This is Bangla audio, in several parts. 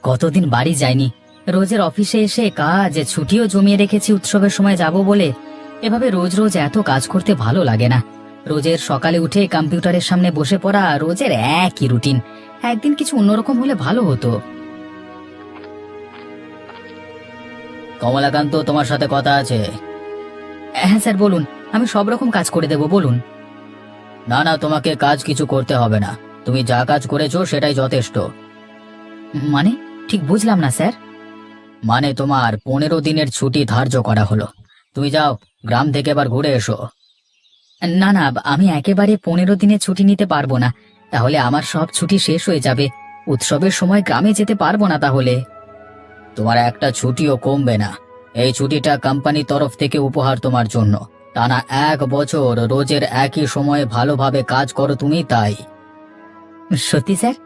কতদিন বাড়ি যায়নি। রোজের অফিসে এসে কাজ, ছুটিও জমিয়ে রেখেছি উৎসবের সময় যাব বলে। এভাবে রোজ রোজ এত কাজ করতে ভালো লাগে না। রোজের সকালে উঠে কম্পিউটারের সামনে বসে পড়া রোজের একই রুটিন। একদিন কিছু অন্যরকম হলে ভালো হতো। কমলাকান্ত, তোমার সাথে কথা আছে। হ্যাঁ স্যার, বলুন। আমি সব রকম কাজ করে দেব, বলুন। না না, তোমাকে কাজ কিছু করতে হবে না। তুমি যা কাজ করেছো সেটাই যথেষ্ট। মানে ঠিক বুঝলাম না স্যার। মানে তোমার 15 দিনের ছুটি ধার্য করা হলো। তুমি যাও, গ্রাম থেকে এবার ঘুরে এসো। না না, আমি একেবারে 15 দিনের ছুটি নিতে পারবো না। তাহলে আমার সব ছুটি শেষ হয়ে যাবে। উৎসবের সময় গ্রামে যেতে পারবো না তাহলে। তোমার একটা ছুটিও কমবে না। এই ছুটিটা কোম্পানির তরফ থেকে উপহার তোমার জন্য। টানা 1 বছর রোজের একই সময়ে ভালোভাবে কাজ করো তুমি, তাই। সত্যি স্যার?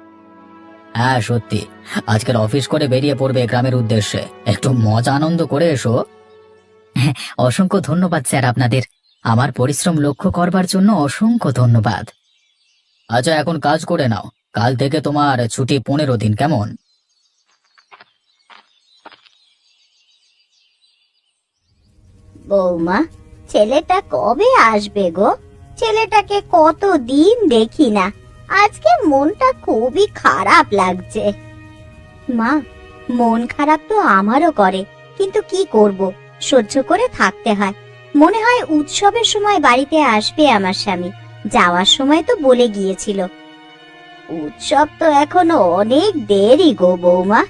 হ্যাঁ সত্যি। আজকের অফিস করে বেরিয়ে পড়বে গ্রামের উদ্দেশ্যে। একটু মজা আনন্দ করে এসো। হ্যাঁ, অসংখ্য ধন্যবাদ স্যার আপনাদের। আমার পরিশ্রম লক্ষ্য করবার জন্য অসংখ্য ধন্যবাদ। আচ্ছা, এখন কাজ করে নাও। কাল থেকে তোমার ছুটি 15 দিন, কেমন? বৌমা, ছেলেটা কবে আসবে গো? ছেলেটাকে কতদিন দেখি না। আজকে মনটা খুবই খারাপ লাগছে। মা, মন খারাপ তো আমারও করে, কিন্তু কি করব, সহ্য করে থাকতে হয়। মনে হয় উৎসবের সময় বাড়িতে আসবে আমার স্বামী। যাওয়ার সময় তো বলে গিয়েছিল। উৎসব তো এখনো অনেক দেরি গো বৌমা।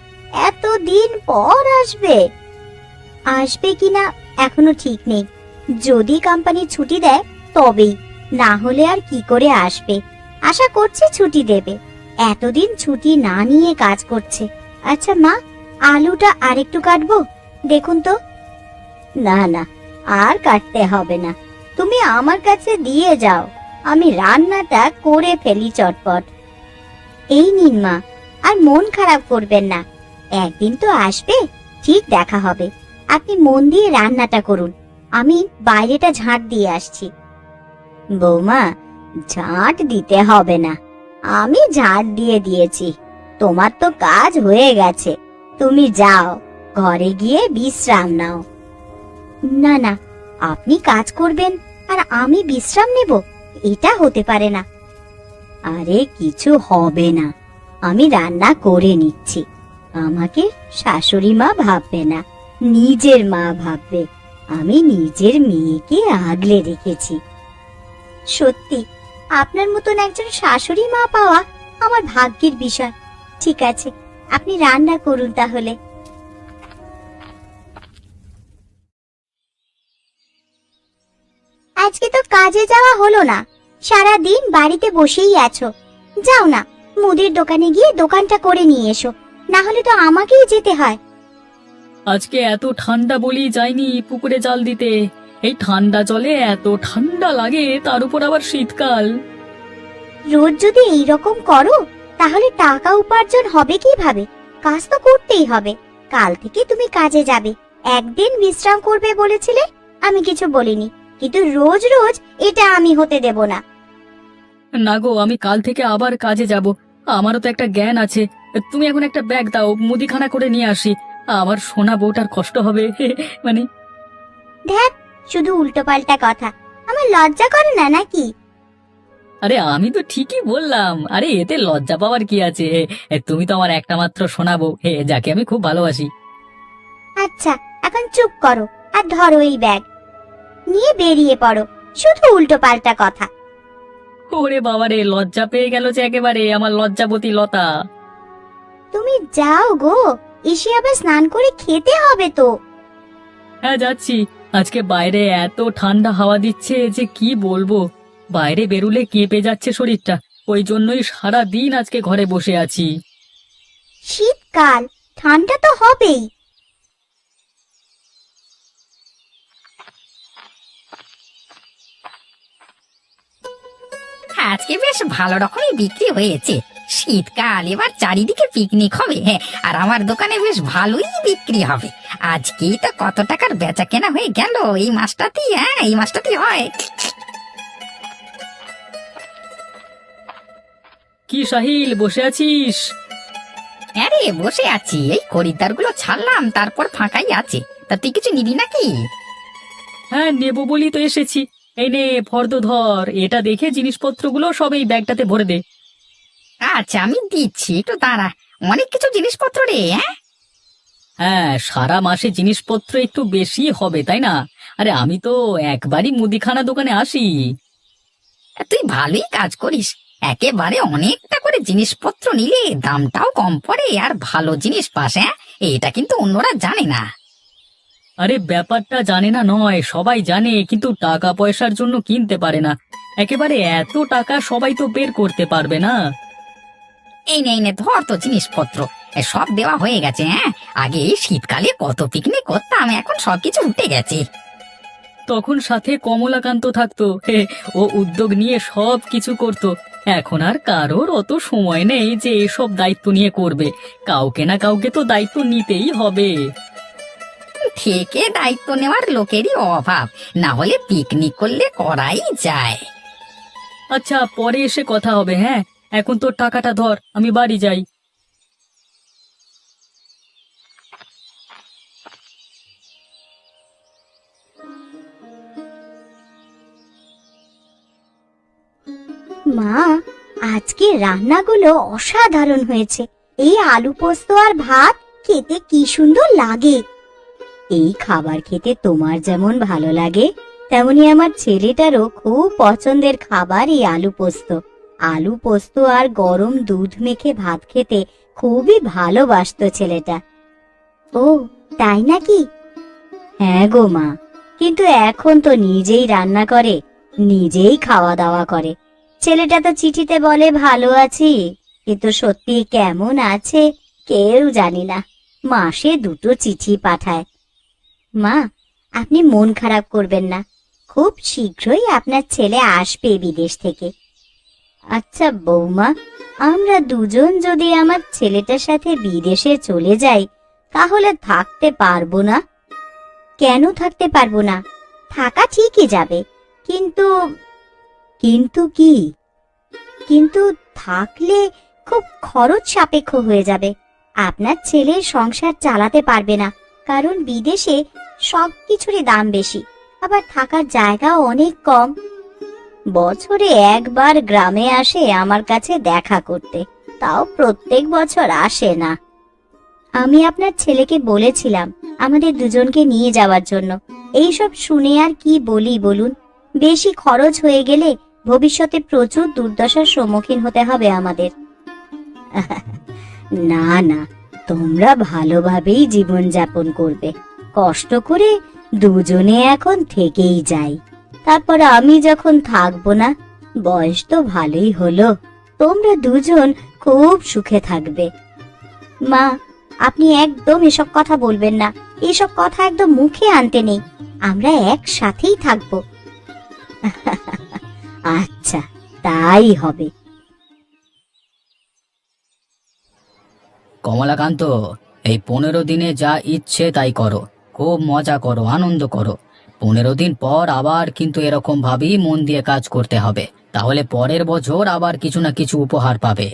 এতদিন পর আসবে। আসবে কিনা এখনো ঠিক নেই। যদি কোম্পানি ছুটি দেয় তবেই, না হলে আর কি করে আসবে। আশা করছি ছুটি দেবে। এতদিন ছুটি না নিয়ে কাজ করছে। আচ্ছা মা, আলুটা আরেকটু কাটবো, দেখুন তো। না না, আর কাটতে হবে না। তুমি আমার কাছে দিয়ে যাও, আমি রান্নাটা করে ফেলি চটপট। এই নিন মা, আর মন খারাপ করবেন না। একদিন তো আসবে, ঠিক দেখা হবে। আপনি মন দিয়ে রান্নাটা করুন, আমি বাইরেটা ঝাঁট দিয়ে আসছি। বৌমা, ঝাঁট দিতে হবে না, আমি ঝাঁট দিয়ে দিয়েছি। তোমার তো কাজ হয়ে গেছে, তুমি যাও, ঘরে গিয়ে বিশ্রাম নাও। না না, আপনি কাজ করবেন আর আমি বিশ্রাম নেব, এটা হতে পারে না। আরে কিছু হবে না, আমি রান্না করে নিচ্ছি। আমাকে শাশুড়ি মা ভাববে না, নিজের মা ভাববে। আমি নিজের মেয়েকে আগলে রেখেছি। সত্যি, আপনার মতন একজন শাশুড়ি মা পাওয়া আমার ভাগ্যের বিষয়। ঠিক আছে, আপনি রান্না করুন তাহলে। আজকে তো কাজে যাওয়া হলো না, সারা দিন বাড়িতে বসেই আছো। যাও না, মুদির দোকানে গিয়ে দোকানটা করে নিয়ে এসো, না হলে তো আমাকেই যেতে হয়। আজকে এত ঠান্ডা বলি যাইনি পুকুরে জাল দিতে। এই ঠান্ডা জলে এত ঠান্ডা লাগে, তার উপর আবার শীতকাল। রোজ যদি এই রকম করো তাহলে টাকা উপার্জন হবে কিভাবে? কাজ তো করতেই হবে। কাল থেকে তুমি কাজে যাবে, একদিন বিশ্রাম করবে বলেছিলে, আমি কিছু বলিনি, কিন্তু রোজ রোজ এটা আমি হতে দেব না। না গো, আমি কাল থেকে আবার কাজে যাব। আমারও তো একটা জ্ঞান আছে। তুমি এখন একটা ব্যাগ দাও, মুদিখানা করে নিয়ে আসি। আমার সোনা বউটার কষ্ট হবে। মানে ধ্যাত, শুধু উল্টোপাল্টা কথা। আমার লজ্জা করে না নাকি? আরে আমি তো ঠিকই বললাম। আরে এতে লজ্জা পাওয়ার কি আছে? তুমি তো আমার একটা মাত্র সোনা বউ, যাকে আমি খুব ভালোবাসি। আচ্ছা, এখন চুপ করো আর ধরো এই ব্যাগ, নিয়ে বেরিয়ে পড়ো। শুধু উল্টোপাল্টা কথা। ওরে বাবারে, লজ্জা পেয়ে গেল যে একেবারে আমার লজ্জাবতী লতা। তুমি যাও গো, এসে আবার স্নান করে খেতে হবে তো। হ্যাঁ যাচ্ছি। আজকে বাইরে এত ঠান্ডা হাওয়া দিচ্ছে যে কি বলবো। বাইরে বেরুলে কেঁপে যাচ্ছে শরীরটা। ওই জন্যই সারা দিন আজকে ঘরে বসে আছি। শীতকাল, ঠান্ডা তো হবেই। আজকে বেশ ভালো রকমই বিক্রি হয়েছে। শীতকাল, এবার চারিদিকে পিকনিক হবে। হ্যাঁ, আর আমার দোকানে বেশ ভালোই বিক্রি হবে। আজকেই তো কত টাকার বেচা কেনা হয়ে গেল এই মাসটাতেই। হ্যাঁ, এই মাসটাতেই হয়। কি সাহিল, বসে আছিস? আরে বসে আছি, এই খরিদ্দার গুলো ছাড়লাম, তারপর ফাঁকাই আছে। তা তুই কিছু নিবি নাকি? হ্যাঁ, নেবো বলি তো এসেছি। এই নে ফর্দ ধর, এটা দেখে জিনিসপত্রগুলো সব এই ব্যাগটাতে ভরে দে। আচ্ছা আমি দিচ্ছি, একটু দাঁড়া। অনেক কিছু জিনিসপত্র রে। হ্যাঁ হ্যাঁ, সারা মাসে জিনিসপত্র একটু বেশি হবে তাই না? আরে আমি তো একবারই মুদিখানা দোকানে আসি। তুই ভালোই কাজ করিস, একেবারে অনেকটা করে জিনিসপত্র নিলে দামটাও কম পড়ে আর ভালো জিনিস পাস। হ্যাঁ, এটা কিন্তু অন্যরা জানে না। আরে ব্যাপারটা জানে না নয়, সবাই জানে, কিন্তু টাকা পয়সার জন্য কিনতে পারে না। একেবারে এত টাকা সবাই তো বের করতে পারবে না। এই নে ধর তো জিনিসপত্র, সব দেওয়া হয়ে গেছে। হ্যাঁ, আগে এই শীতকালে কত পিকনিক করতাম, এখন সবকিছু উঠে গেছে। তখন সাথে কমলাকান্ত থাকতো, ও উদ্যোগ নিয়ে সব কিছু করতো। এখন আর কারোর অত সময় নেই যে এসব দায়িত্ব নিয়ে করবে। কাউকে না কাউকে তো দায়িত্ব নিতেই হবে। থেকে দায়িত্ব নেওয়ার লোকেরই অভাব, না হলে পিকনিক করলে করাই যায়। আচ্ছা, পরে এসে কথা হবে। হ্যাঁ, এখন তোর টাকাটা ধর, আমি বাড়ি যাই। মা, আজকে রান্নাগুলো অসাধারণ হয়েছে। এই আলু পোস্ত আর ভাত খেতে কি সুন্দর লাগে। এই খাবার খেতে তোমার যেমন ভালো লাগে, তেমনি আমার ছেলেটারও খুব পছন্দের খাবার এই আলু পোস্ত। আলু পোস্ত আর গরম দুধ মেখে ভাত খেতে খুবই ভালোবাসতো ছেলেটা। ও তাই নাকি? হ্যাঁ গো মা, কিন্তু এখন তো নিজেই রান্না করে, নিজেই খাওয়া দাওয়া করে। ছেলেটা তো চিঠিতে বলে ভালো আছি, কিন্তু সত্যি কেমন আছে কেউ জানি না। মাসে 2টো চিঠি পাঠায়। মা, আপনি মন খারাপ করবেন না, খুব শীঘ্রই আপনার ছেলে আসবে বিদেশ থেকে। আচ্ছা বৌমা, আমরা দুজন যদি আমার ছেলেটার সাথে বিদেশে চলে যাই তাহলে থাকতে পারবো না? কেন থাকতে পারবো না? থাকা ঠিকই যাবে, কিন্তু কিন্তু কি? কিন্তু থাকলে খুব খরচ সাপেক্ষ হয়ে যাবে। আপনার ছেলে সংসার চালাতে পারবে না, কারণ বিদেশে সবকিছুরই দাম বেশি, আবার থাকার জায়গাও অনেক কম। বছরে একবার গ্রামে আসে আমার কাছে দেখা করতে, তাও প্রত্যেক বছর আসে না। আমি আপনার ছেলেকে বলেছিলাম আমাদের দুজনকে নিয়ে যাওয়ার জন্য। এইসব শুনে আর কি বলি বলুন? বেশি খরচ হয়ে গেলে ভবিষ্যতে প্রচুর দুর্দশার সম্মুখীন হতে হবে আমাদের। না না, তোমরা ভালোভাবেই জীবন যাপন করবে। কষ্ট করে দুজনে এখন থেকেই যাই, তারপর আমি যখন থাকবো না, বয়স তো ভালোই হলো, তোমরা দুজন খুব সুখে থাকবে। মা, আপনি একদম এসব কথা বলবেন না, এসব কথা একদম মুখে আনতে নেই। আমরা একসাথেই থাকবো। আচ্ছা, তাই হবে। কমলাকান্ত, এই 15 দিনে যা ইচ্ছে তাই করো, খুব মজা করো, আনন্দ করো। 15 দিন পর আবার কিন্তু এরকম ভাবেই মন দিয়ে কাজ করতে হবে, তাহলে পরের বছর আবার কিছু না কিছু উপহার পাবে।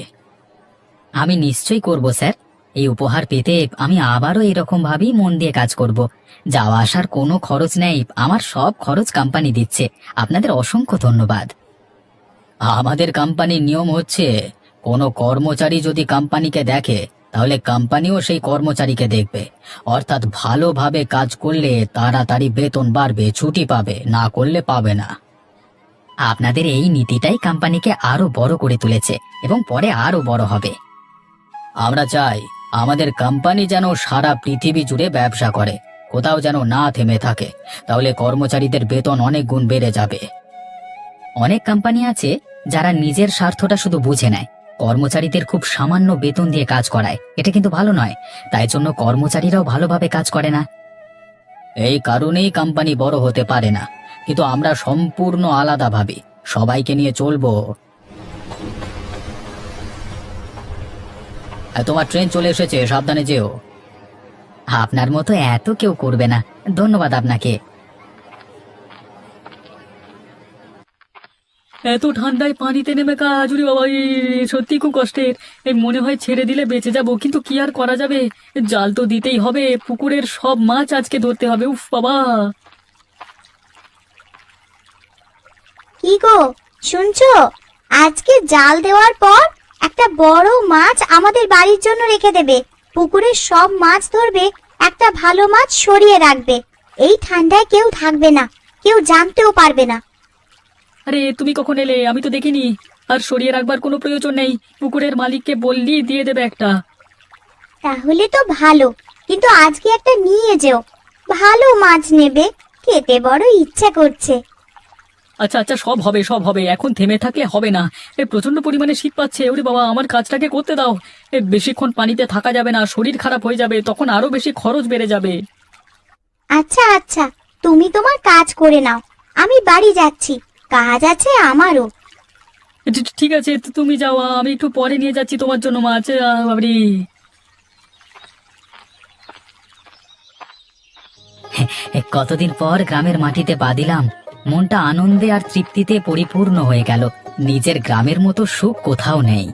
আমি নিশ্চয়ই করব স্যার। এই উপহার পেতে আমি আবারও এরকম ভাবেই মন দিয়ে কাজ করব। যাওয়া আসার কোনো খরচ নেই, আমার সব খরচ কোম্পানি দিচ্ছে। আপনাদের অসংখ্য ধন্যবাদ। আমাদের কোম্পানির নিয়ম হচ্ছে, কোনো কর্মচারী যদি কোম্পানিকে দেখে তাহলে কোম্পানিও সেই কর্মচারীকে দেখবে। অর্থাৎ ভালোভাবে কাজ করলে তাড়াতাড়ি বেতন বাড়বে, ছুটি পাবে, না করলে পাবে না। আপনাদের এই নীতিটাই কোম্পানিকে আরো বড় করে তুলেছে এবং পরে আরো বড় হবে। আমরা চাই আমাদের কোম্পানি যেন সারা পৃথিবী জুড়ে ব্যবসা করে, কোথাও যেন না থেমে থাকে, তাহলে কর্মচারীদের বেতন অনেক গুণ বেড়ে যাবে। অনেক কোম্পানি আছে যারা নিজের স্বার্থটা শুধু বুঝে নেয়, কর্মচারীদের খুব সামান্য বেতন দিয়ে কাজ করায়। এটা কিন্তু ভালো নয়, তাই জন্য কর্মচারীরাও ভালোভাবে কাজ করে না। এই কারণেই কোম্পানি বড় হতে পারে না, কিন্তু আমরা সম্পূর্ণ আলাদা ভাবি, সবাইকে নিয়ে চলবো। তোমার ট্রেন চলে এসেছে, সাবধানে যেও। আপনার মতো এত কেউ করবে না, ধন্যবাদ আপনাকে। এত ঠান্ডায় পানিতে নেমে কাজ, ওরে বাবা, সত্যি খুব কষ্টের। এই মনে হয় ছেড়ে দিলে বেঁচে যাব, কিন্তু কি আর করা যাবে, জাল তো দিতেই হবে, পুকুরের সব মাছ আজকে ধরতে হবে। উফ বাবা! কি গো, শুনছো? আজকে জাল দেওয়ার পর একটা বড় মাছ আমাদের বাড়ির জন্য রেখে দেবে। পুকুরের সব মাছ ধরবে, একটা ভালো মাছ সরিয়ে রাখবে। এই ঠান্ডায় কেউ থাকবে না, কেউ জানতেও পারবে না। আরে তুমি কখন এলে? আমি তো দেখিনি। আর সরিয়ে রাখবার কোনো প্রয়োজন নেই, পুকুরের মালিককে বললি দিয়ে দেবে একটা। তাহলে তো ভালো, কিন্তু আজকে একটা নিয়ে যেও। ভালো মাছ নেবে, খেতে বড় ইচ্ছা করছে। আচ্ছা আচ্ছা, সব হবে সব হবে, এখন থেমে থাকলে হবে না। প্রচন্ড পরিমাণে শীত পাচ্ছে, ওরে বাবা, আমার কাজটাকে করতে দাও। বেশিক্ষণ পানিতে থাকা যাবে না, শরীর খারাপ হয়ে যাবে, তখন আরো বেশি খরচ বেড়ে যাবে। আচ্ছা আচ্ছা, তুমি তোমার কাজ করে নাও, আমি বাড়ি যাচ্ছি, কাজ আছে আমারও। ঠিক আছে, তুমি যাও, আমি একটু পরে নিয়ে যাচ্ছি তোমার জন্য মাছ। বাবরি! কতদিন পর গ্রামের মাটিতে পা দিলাম, মনটা আনন্দে আর তৃপ্তিতে পরিপূর্ণ হয়ে গেল। নিজের গ্রামের মতো সুখ কোথাও নেই।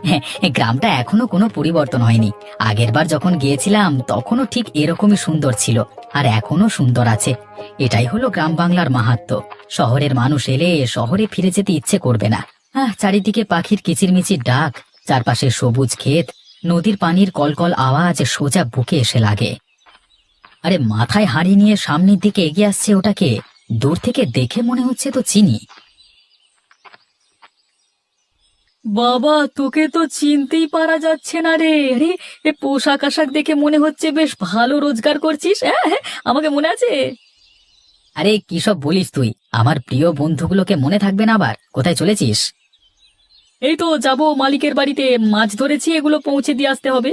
হ্যাঁ, গ্রামটা এখনো কোনো পরিবর্তন হয়নি। আগেরবার যখন গিয়েছিলাম তখনও ঠিক এরকমই সুন্দর ছিল, আর এখনো সুন্দর আছে। এটাই হলো গ্রাম বাংলার মাহাত্ম্য। শহরের মানুষ এলে শহরে ফিরে যেতে ইচ্ছে করবে না। চারিদিকে পাখির কিচিরমিচির ডাক, চারপাশে সবুজ ক্ষেত, নদীর পানির কলকল আওয়াজ সোজা বুকে এসে লাগে। আরে মাথায় হাঁড়ি নিয়ে সামনের দিকে এগিয়ে আসছে, ওটাকে দূর থেকে দেখে মনে হচ্ছে তো চিনি। বাবা, তোকে তো চিনতেই পারা যাচ্ছে না রে। আরে এ পোশাক আশাক দেখে মনে হচ্ছে বেশ ভালো রোজগার করছিস। হ্যাঁ হ্যাঁ, আমাকে মনে আছে? আরে কি সব বলিস তুই? আমার প্রিয় বন্ধুগুলোকে মনে থাকবে না আবার? কোথায় চলেছিস? এই তো যাব মালিকের বাড়িতে, মাছ ধরেছি, এগুলো পৌঁছে দিয়ে আসতে হবে।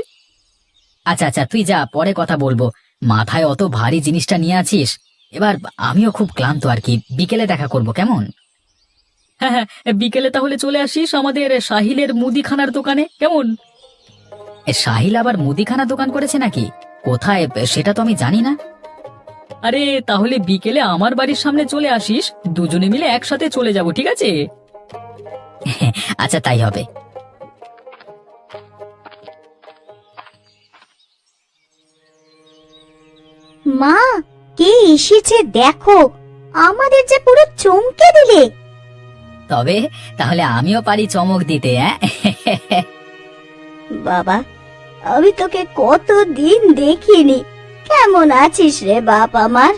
আচ্ছা আচ্ছা, তুই যা, পরে কথা বলবো। মাথায় অত ভারী জিনিসটা নিয়ে আছিস। এবার আমিও খুব ক্লান্ত আর কি, বিকেলে দেখা করব, কেমন? হ্যাঁ হ্যাঁ, বিকেলে তাহলে চলে আসিস আমাদের সাহিলের মুদিখানার দোকানে, কেমন? সাহিল আবার মুদিখানা দোকান করেছে নাকি? কোথায় সেটা তো আমি জানি না। আরে তাহলে বিকেলে আমার বাড়ির সামনে চলে আসিস, দুজনে মিলে একসাথে চলে যাব, ঠিক আছে? আচ্ছা, তাই হবে। মা, কে এসেছে দেখো, আমাদের যে পুরো চমকে দিলে। তবে তাহলে আমিও পারি চমক দিতে। বাবা, আমি তোকে কতদিন দেখিনি। কেমন আছিস রে বাপ আমার?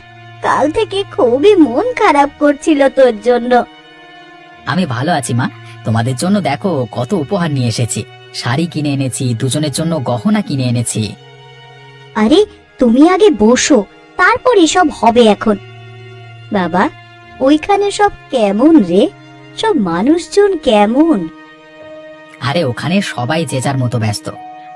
কাল থেকে খুবই মন খারাপ করছিল তোর জন্য। আমি ভালো আছি মা। তোমাদের জন্য দেখো কত উপহার নিয়ে এসেছি। শাড়ি কিনে এনেছি, দুজনের জন্য গহনা কিনে এনেছি। আরে তুমি আগে বসো, তারপর এসব হবে এখন। বাবা, ওইখানে সব কেমন রে? সব মানুষজন কেমন? আরে ওখানে সবাই যে যার মতো ব্যস্ত।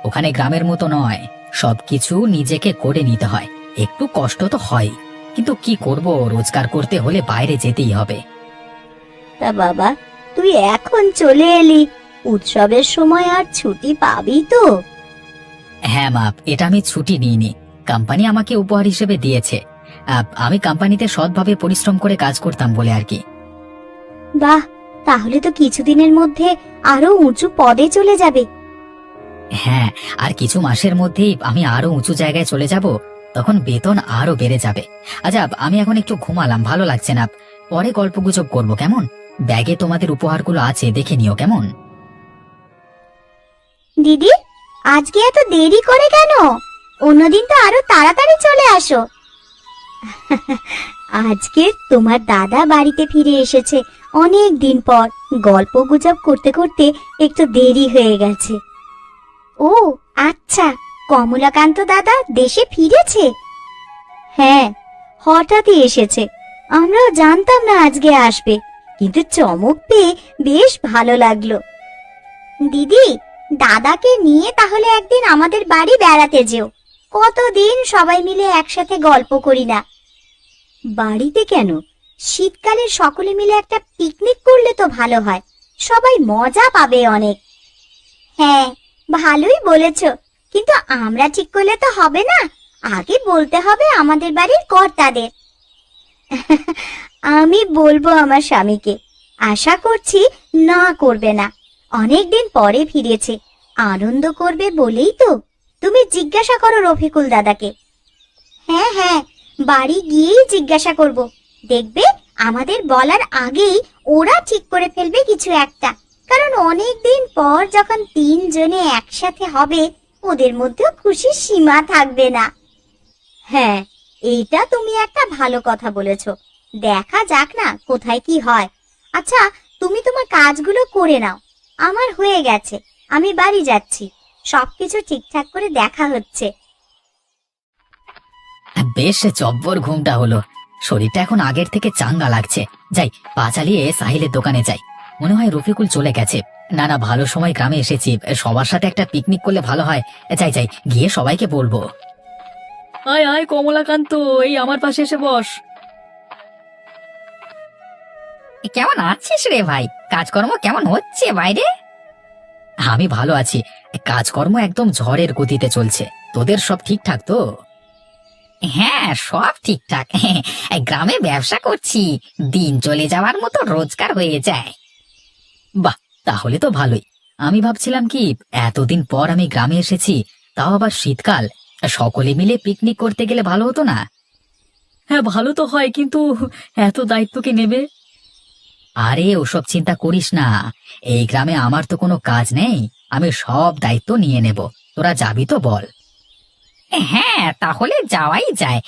ওখানে গ্রামের মতো নয়, সবকিছু নিজেকে করে নিতে হয়। একটু কষ্ট তো হয়, কিন্তু কি করব, রোজগার করতে হলে বাইরে যেতেই হবে। তা বাবা, তুই এখন চলে এলি, উৎসবের সময় আর ছুটি পাবি তো? হ্যাঁ মা, এটা আমি ছুটি নিইনি, কোম্পানি আমাকে উপহার হিসেবে দিয়েছে। আমি কোম্পানিতে সৎভাবে পরিশ্রম করে কাজ করতাম বলে আর কি। বাহ, তাহলে তো কিছুদিনের মধ্যে আরো উঁচু পদে চলে যাবে। হ্যাঁ, আর কিছু মাসের মধ্যেই আমি আরো উঁচু জায়গায় চলে যাব, তখন বেতন আরো বেড়ে যাবে। আচ্ছা, আমি এখন একটু ঘুমালাম, ভালো লাগছে না, পরে গল্পগুজব করবো, কেমন? ব্যাগে তোমাদের উপহারগুলো আছে, দেখে নিও, কেমন? দিদি, আজকে এত দেরি করে কেন? অন্যদিন তো আরো তাড়াতাড়ি চলে আসো। আজকে তোমার দাদা বাড়িতে ফিরে এসেছে অনেক দিন পর, গল্প গুজব করতে করতে একটু দেরি হয়ে গেছে। ও আচ্ছা, কমলাকান্ত দাদা দেশে ফিরেছে? হ্যাঁ, হঠাৎই এসেছে। আমরাও জানতাম না আজকে আসবে, কিন্তু চমক পেয়ে বেশ ভালো লাগলো। দিদি, দাদাকে নিয়ে তাহলে একদিন আমাদের বাড়ি বেড়াতে যেও। কতদিন সবাই মিলে একসাথে গল্প করি না। বাড়িতে কেন, শীতকালে সকলে মিলে একটা পিকনিক করলে তো ভালো হয়, সবাই মজা পাবে অনেক। হ্যাঁ, ভালোই বলেছ, কিন্তু আমরা ঠিক করলে তো হবে না, আগে বলতে হবে আমাদের বাড়ির কর্তাদের। আমি বলবো আমার স্বামীকে, আশা করছি না করবে না। অনেকদিন পরে ফিরেছে, আনন্দ করবে বলেই তো। তুমি জিজ্ঞাসা করো রফিকুল দাদাকে। হ্যাঁ হ্যাঁ, বাড়ি গিয়েই জিজ্ঞাসা করব। দেখবে আমাদের বলার আগেই ওরা ঠিক করে ফেলবে কিছু একটা। কারণ অনেকদিন পর যখন তিনজনে একসাথে হবে, ওদের মধ্যেও খুশির সীমা থাকবে না। হ্যাঁ, এইটা তুমি একটা ভালো কথা বলেছো। দেখা যাক না কোথায় কি হয়। আচ্ছা, তুমি তোমার কাজগুলো করে নাও। আমার হয়ে গেছে, আমি বাড়ি যাচ্ছি। সবকিছু ঠিকঠাক করে দেখা হচ্ছে। বেশ জব্বর ঘুমটা হলো, শরীরটা এখন আগের থেকে চাঙ্গা লাগছে। যাই, পা চালিয়ে সাহিলের দোকানে যাই। মনে হয় রফিকুল চলে গেছে। না না, ভালো সময় গ্রামে এসেছি, সবার সাথে একটা পিকনিক করলে ভালো হয়। যাই যাই, গিয়ে সবাইকে বলবো। আয় আয় কমলাকান্ত, এই আমার পাশে এসে বস। কেমন আছিস রে ভাই? কাজকর্ম কেমন হচ্ছে বাইরে? আমি ভালো আছি, কাজকর্ম একদম ঝড়ের গতিতে চলছে। তোদের সব ঠিকঠাক তো? হ্যাঁ, সব ঠিকঠাক। গ্রামে ব্যবসা করছি, দিন চলে যাওয়ার মতো রোজগার হয়ে যায়। বাহ, তাহলে তো ভালোই। আমি ভাবছিলাম কি, এতদিন পর আমি গ্রামে এসেছি, তাও আবার শীতকাল, সকলে মিলে পিকনিক করতে গেলে ভালো হতো না? হ্যাঁ, ভালো তো হয়, কিন্তু এত দায়িত্ব কে নেবে? আরে ওসব চিন্তা করিস না, এই গ্রামে আমার তো কোনো কাজ নেই, আমি সব দায়িত্ব নিয়ে নেব। তোরা যাবি তো বল? হ্যাঁ, তাহলে যাওয়াই যায়।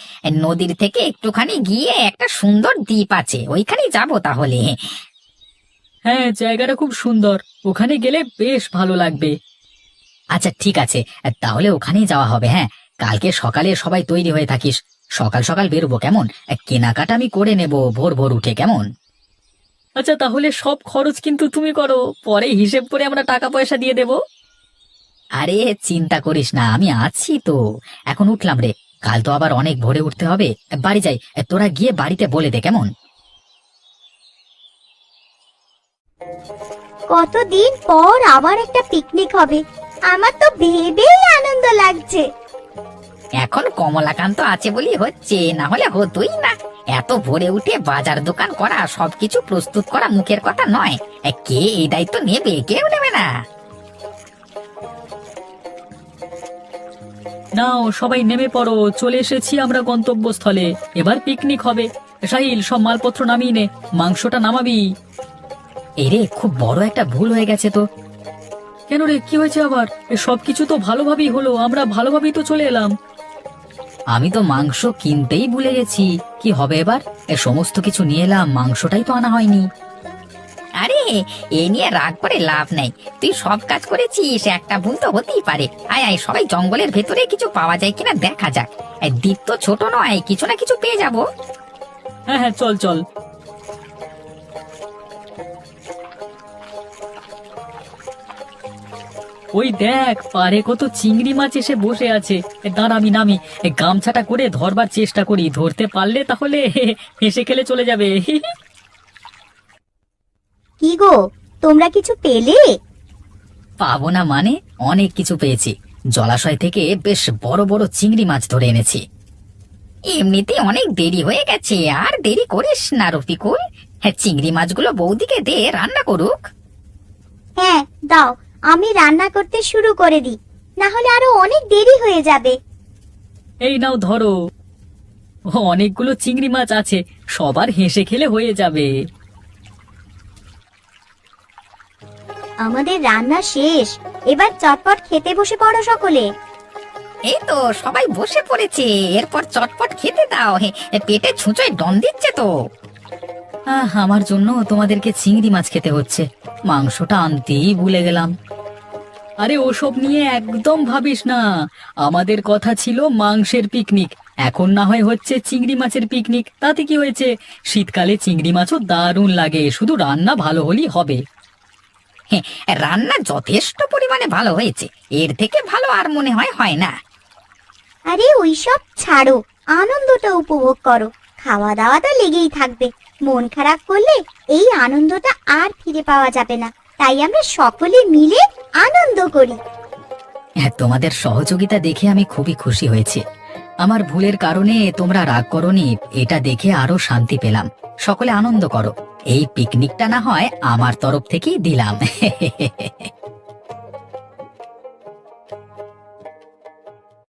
নদীর থেকে একটুখানি গিয়ে একটা সুন্দর দ্বীপ আছে, ওইখানে যাব তাহলে। হ্যাঁ, জায়গাটা খুব সুন্দর, ওখানে গেলে বেশ ভালো লাগবে। আচ্ছা ঠিক আছে, তাহলে ওখানেই যাওয়া হবে। হ্যাঁ, কালকে সকালে সবাই তৈরি হয়ে থাকিস, সকাল সকাল বেরোবো, কেমন? কেনাকাটা আমি করে নেব ভোর ভোর উঠে, কেমন? আচ্ছা, তাহলে সব খরচ কিন্তু তুমি করো, পরে হিসেব করে আমরা টাকা পয়সা দিয়ে দেব। আরে চিন্তা করিস না, আমি আছি তো। এখন উঠলাম রে, কাল তো আবার অনেক ভোরে উঠতে হবে। বাড়ি যাই, তোরা গিয়ে বাড়িতে বলে দে, কেমন? কতদিন পর আবার একটা পিকনিক হবে, আমার তো ভেবেই আনন্দ লাগছে। এখন কমলাকান্ত আছে বলি হচ্ছে, না হলে হতোই না। এত ভোরে উঠে বাজার দোকান করা, সবকিছু প্রস্তুত করা মুখের কথা নয়। কে এই দায়িত্ব নেবে? কেউ নেবে না। নাও সবাই নেমে পড়ো, চলে এসেছি আমরা গন্তব্যস্থলে। এবার পিকনিক হবে। সাহিল, সব মালপত্র নামিয়ে নে, মাংসটা নামাবি। এরে, খুব বড় একটা ভুল হয়ে গেছে তো। কেন রে, কি হয়েছে আবার? সবকিছু তো ভালোভাবেই হলো, আমরা ভালোভাবেই তো চলে এলাম। আমি তো মাংস কিনতেই ভুলে গেছি, কি হবে এবার? সমস্ত কিছু নিয়ে এলাম, মাংসটাই তো আনা হয়নি। আরে, এ নিয়ে রাগ করে লাভ নেই। তুই সব কাজ করেছিস, একটা ভুল তো হতেই পারে। আয় আয়, সবাই জঙ্গলের ভেতরে কিছু পাওয়া যায় কিনা দেখা যাক। দ্বীপ তো ছোট নয়, কিছু না কিছু পেয়ে যাব। হ্যাঁ হ্যাঁ, চল চল। ওই দেখ, পারে কত চিংড়ি মাছ এসে বসে আছে। দাঁড়া, আমি নামি, গামছাটা করে ধরবার চেষ্টা করি, ধরতে পারলে তাহলে হেসে খেলে চলে যাবে। কি গো, তোমরা কিছু পেলে? পাবো না মানে, অনেক কিছু পেয়েছি। জলাশয় থেকে বেশ বড় বড় চিংড়ি মাছ ধরে এনেছি। এমনিতে অনেক দেরি হয়ে গেছে, আর দেরি করিস না রফিকুল। হ্যাঁ, চিংড়ি মাছগুলো বৌদিকে দে, রান্না করুক। হ্যাঁ দাও, আমি রান্না করতে শুরু করে দিই, না হলে আরো অনেক দেরি হয়ে যাবে। এই নাও ধরো। অনেকগুলো চিংড়ি মাছ আছে, সবার হেসে খেলে হয়ে যাবে। আমাদের রান্না শেষ, এবার চটপট খেতে বসে পড়ো সকলে। এই তো সবাই বসে পড়েছে, এরপর চটপট খেতে দাও। পেটে ছুঁচোয় ডন দিচ্ছে তো। আমার জন্য তোমাদেরকে চিংড়ি মাছ খেতে হচ্ছে, মাংসটা আনতেই ভুলে গেলাম। আরে ওসব নিয়ে একদম ভাবিস না, আমাদের কথা ছিল মাংসের পিকনিক, এখন না হয় হচ্ছে চিংড়ি মাছের পিকনিক। তাতে কি হয়েছে, শীতকালে চিংড়ি মাছও দারুণ লাগে, শুধু রান্না ভালো হলেই হবে। হ্যাঁ, রান্না যথেষ্ট পরিমাণে ভালো হয়েছে, এর থেকে ভালো আর মনে হয় না। আরে ওইসব ছাড়ো, আনন্দটা উপভোগ করো। খাওয়া দাওয়া তো লেগেই থাকবে, মন খারাপ করলে এই আনন্দটা আর ফিরে পাওয়া যাবে না। তাই আমরা সকলে মিলে আনন্দ করি। তোমাদের সহযোগিতা দেখে আমি খুবই খুশি হয়েছি। আমার ভুলের কারণে তোমরা রাগ করোনি, এটা দেখে আরো শান্তি পেলাম। সকলে আনন্দ করো, এই পিকনিকটা না হয় আমার তরফ থেকেই দিলাম